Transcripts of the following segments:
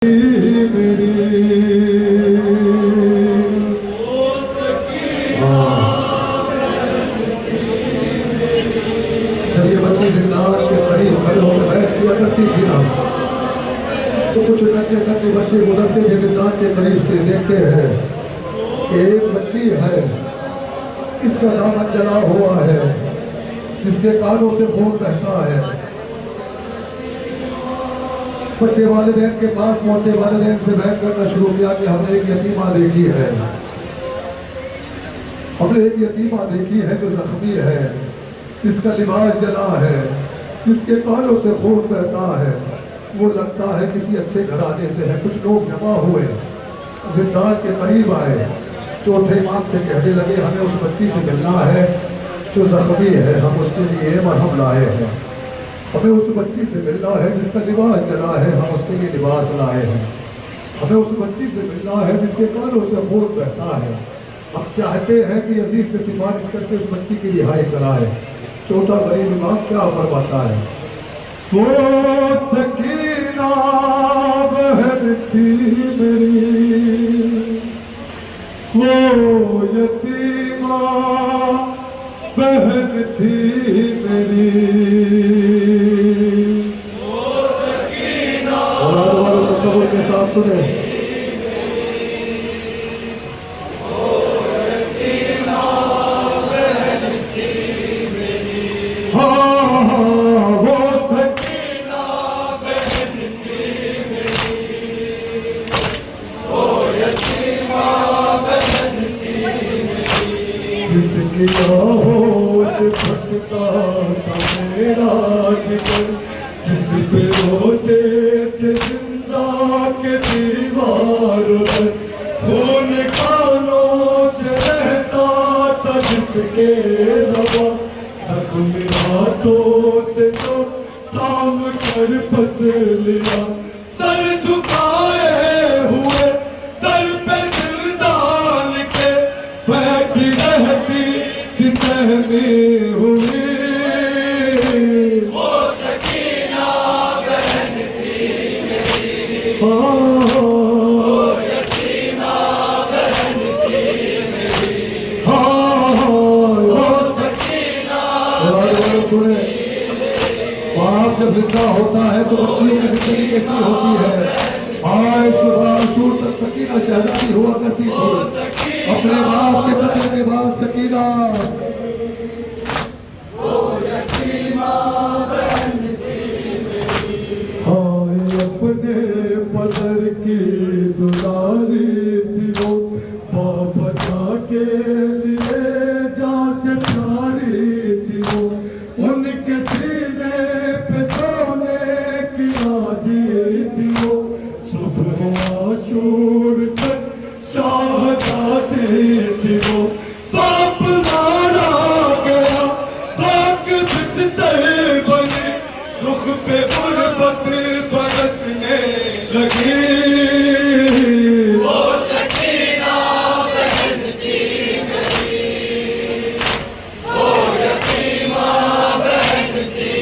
تو کچھ ننھے بچے گزرتے تھے زندان کے قریب سے دیکھتے ہیں کہ ایک بچی ہے، اس کا دامن جلا ہوا ہے، جس کے کانوں سے خون بہتا ہے۔ بچے والدین کے پاس پہنچے، والدین سے بحث کرنا شروع کیا کہ ہم نے ایک یتیمہ دیکھی ہے، ہم نے ایک یتیمہ دیکھی ہے جو زخمی ہے، جس کا لباس جلا ہے، جس کے کانوں سے خون بہتا ہے، وہ لگتا ہے کسی اچھے گھرانے سے ہے۔ کچھ لوگ جمع ہوئے، زندان کے قریب آئے، چوتھے امام سے کہنے لگے ہمیں اس بچی سے ملنا ہے جو زخمی ہے، ہم اس کے لیے مرہم لائے ہیں، ہمیں اس بچی سے ملنا ہے جس کا لباس جلا ہے، ہم اس کے لیے لباس لائے ہیں، ہمیں اس بچی سے ملنا ہے جس کے کانوں سے خون بہتا ہے، ہم چاہتے ہیں کہ عزیز سے سفارش کر کے اس بچی کی رہائی کرائے۔ چوتھا غریب امام کیا فرماتا ہے؟ وہ سکینہ بہن تھی میری، وہ یتیمہ بہن تھی میری، وہ سکینہ اور تصور کے ساتھ سنیں، نگاہوں سے پھٹتا تھا میرا جگر، جس پہ روتے تھے زندہ کے دیوار پر، خون کانوں سے رہتا تھا جس کے روا، زخم ہاتھوں سے تو تھام کر پس لیا، سر جھکائے ہوئے در پہ دل ڈال کے بیٹھی رہتی سہمی ہوئی، وہ سکینہ بہن تھی میری، وہ یتیمہ بہن تھی میری، وہ سکینہ بہن تھی میری۔ باپ جب زندہ ہوتا ہے تو بچیوں کی زندگی کیسی ہوتی ہے؟ آئے صبح شور تک سکینہ شہزادی ہوا کرتی تھی، اپنے باپ کے مرنے کے بعد سکینہ اپنے پدر کی دلاری تھی، وہ باپ بچا کے لیے جان سے پیاری تھی، وہ ان کے سینے پہ سونے کی عادی تھی، وہ صبح عاشور تک شہزادی تھی، وہ باپ مارا گیا خاک بستر بنی، رخ پہ غربت برسنے لگی، وہ سکینہ بہن تھی میری، وہ یتیمہ بہن تھی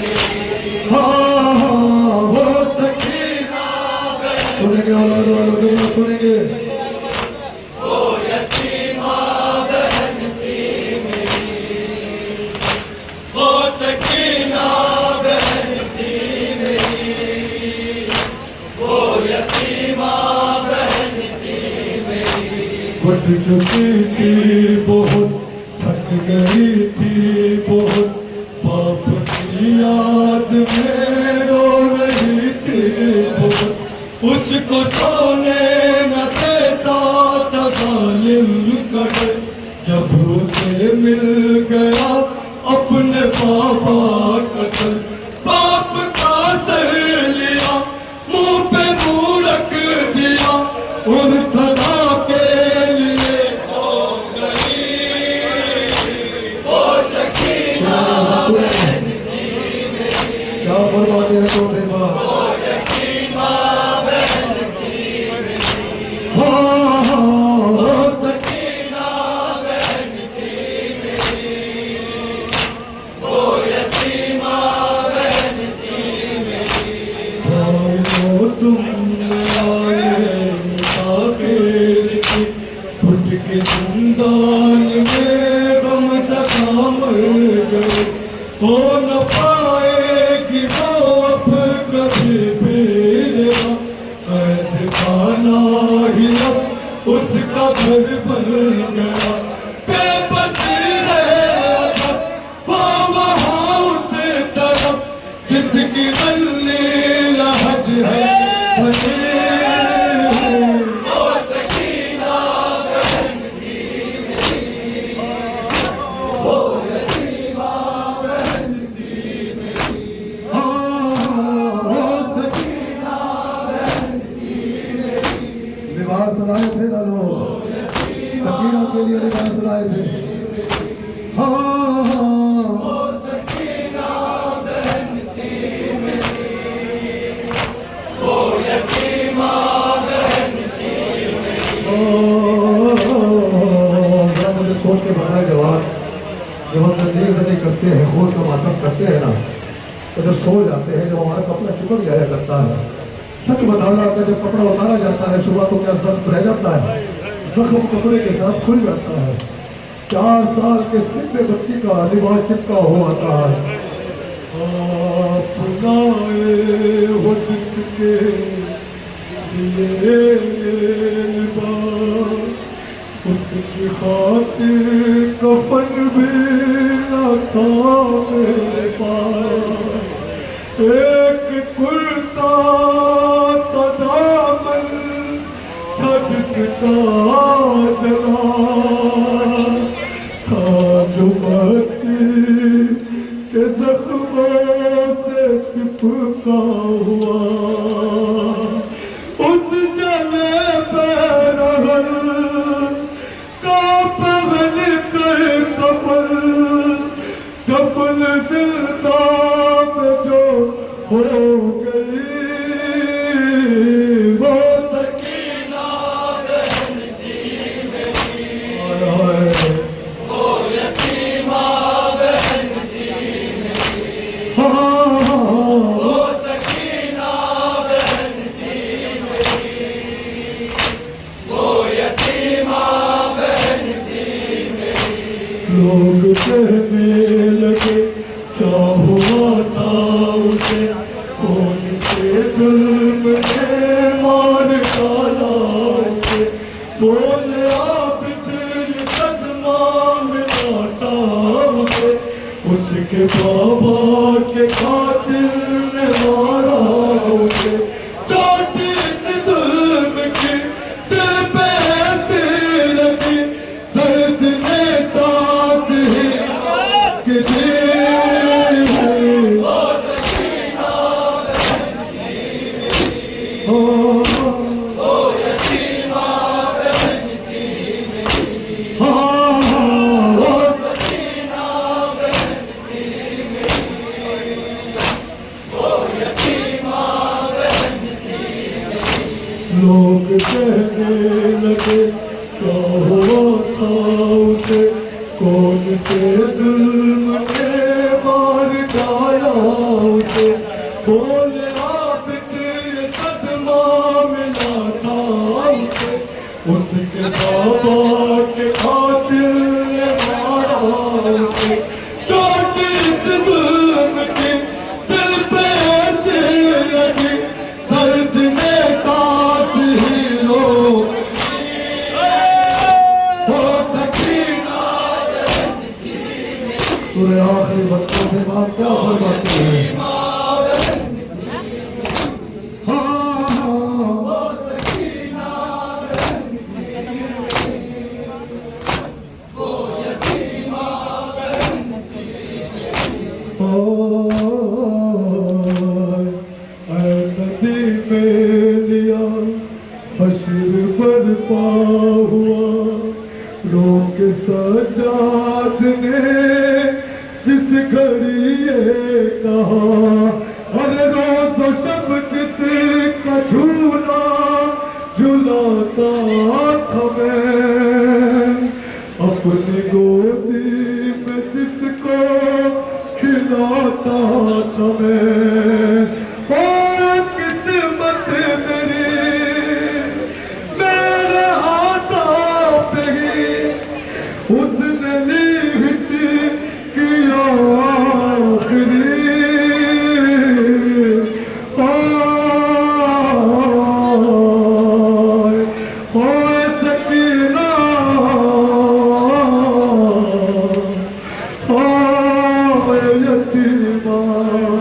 میری، وہ سکینہ بہن، سنیں گے اولاد والوں کے بعد سنیں گے، وہ یتیمہ بہن تھی میری، وہ سکینہ بہن تھی میری، وہ یتیمہ بہن تھی میری، پھٹ چکی تھی بہت، تھک گئی تھی بہت، باپ کی یاد میں رو رہی تھی بہت، اس کو سونے نہ دیتا تھا ظالم قدر، جب اسے مل گیا اپنے بابا کا سر، باپ کا سر لیا منہ پہ منہ رکھ دیا، اور صدا کے لیے سو گئی، وہ سکینہ بہن تھی میری، کیا فرماتے ہیں تو دیکھا، وہ یتیمہ بہن تھی میری، وہ سکینہ بہن تھی میری، وہ یتیمہ آخر کی اٹھ کے زندان میں غم سدا مر گئے ہو نہ پائے گی وہ اب کبھی پھر قید خانہ ہی اب اس کا گھر بن گیا بے بسی ہے اب وہ وہاں اس طرف جس کی بنی لحد ہے بنی لائے تھے نا لوگ سکینہ کے لیے لباس لائے تھے سکینہ بہن تھی میری وہ یتیمہ بہن تھی میری مجھے سوچ کے بنایا جواب جب ہم تدیر نہیں کرتے ہیں خود کا ماتم کرتے ہیں نا تو جب سو جاتے ہیں جب ہمارا کپڑا چپک جایا کرتا ہے سچ بتانا کہ جب کپڑا اتارا جاتا ہے صبح تو کیا زخم رہ جاتا ہے زخم کپڑے کے ساتھ کھل جاتا ہے 4 سال کے سن بچی کا لباس چپکا ہوا تھا آپ لائے ہو جس کے لیے لباس اس کی خاطر کفن بھی نہ تھا میرے پاس ایک کرتا کا جلا تھا جو بچی کے زخموں سے چپکا ہوا اس جلے پہ رہل کا پہن کر کفن دفن زندان میں جو ہو گئی لوگ کہنے لگے کیا ہوا تھا اسے کون سے ظلم نے مار ڈالا اسے بولے آپ دل قدمہ ملا تھا اسے اس کے بابا کے قاتل نے مارا اسے چوٹی سے ظلم کی دل پہ ایسے لگی درد نے لوگ کہنے لگے کیا ہوا تھا اسے کون سے ظلم نے مار ڈالا اسے بولے آپ کے صدمہ ملا تھا اسے اس کے بابا کے قاتل نے مارا اسے چھوٹی سی ظلم کی دل پہ ایسے لگی درد میں سانس ہی لو سورہ آخری بچوں سے بات کیا فرماتے ہیں اے ندی میں لیا حشر برپا ہوا روک سجاد نے جس گھڑی یہ کہا ہر روز و شب جس کا جھولا جھلاتا تھا میں اپنی گودی میں جس کو کھلاتا تھا میں قسمت میری ایمان